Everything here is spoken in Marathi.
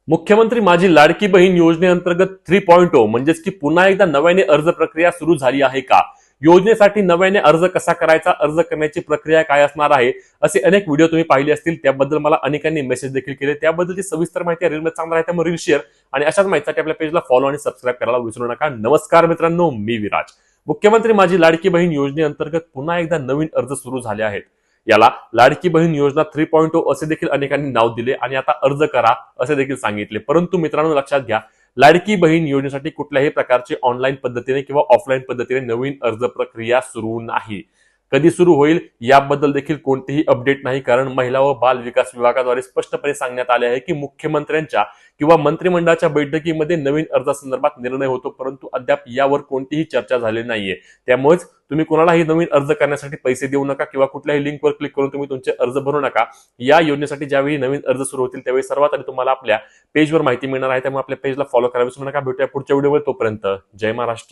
मुख्यमंत्री माझी लाडकी बहीण योजनेअंतर्गत 3.0 म्हणजेच की पुन्हा एकदा नव्याने अर्ज प्रक्रिया सुरू झाली आहे का? योजनेसाठी नव्याने अर्ज कसा करायचा, अर्ज करण्याची प्रक्रिया काय असणार आहे, असे अनेक व्हिडिओ तुम्ही पाहिले असतील. त्याबद्दल मला अनेकांनी मेसेज देखील केले. त्याबद्दलची सविस्तर माहिती रीलमध्ये सांगणार आहे, त्यामुळे रील शेअर आणि अशाच माहितीसाठी आपल्या पेजला फॉलो आणि सबस्क्राईब करायला विसरू नका. नमस्कार मित्रांनो, मी विराज. मुख्यमंत्री माझी लाडकी बहीण योजनेअंतर्गत पुन्हा एकदा नवीन अर्ज सुरू झाले आहेत. याला लाडकी बहीण योजना 3.0 असे देखील अनेकांनी नाव दिले आणि आता अर्ज करा असे देखील सांगितले. परंतु मित्रांनो, लक्षात घ्या, लाडकी बहीण योजनेसाठी कुठल्याही प्रकारची ऑनलाईन पद्धतीने किंवा ऑफलाईन पद्धतीने नवीन अर्ज प्रक्रिया सुरू नाही. कधी सुरू होईल याबद्दल देखील कोणतेही अपडेट नाही, कारण महिला व बाल विकास विभागाद्वारे स्पष्टपणे सांगण्यात आले आहे की मुख्यमंत्र्यांच्या किंवा मंत्रिमंडळाच्या बैठकीमध्ये नवीन अर्जासंदर्भात निर्णय होतो, परंतु अद्याप यावर कोणतीही चर्चा झालेली नाहीये. त्यामुळेच तुम्ही कोणालाही नवीन अर्ज करण्यासाठी पैसे देऊ नका किंवा कुठल्याही लिंकवर क्लिक करून तुम्ही तुमचे अर्ज भरू नका. या योजनेसाठी ज्यावेळी नवीन अर्ज सुरू होतील त्यावेळी सर्वात आधी तुम्हाला आपल्या पेजवर माहिती मिळणार आहे. त्यामुळे आपल्या पेजला फॉलो करायला विसरू नका. भेटूया पुढच्या व्हिडिओमध्ये. तोपर्यंत जय महाराष्ट्र.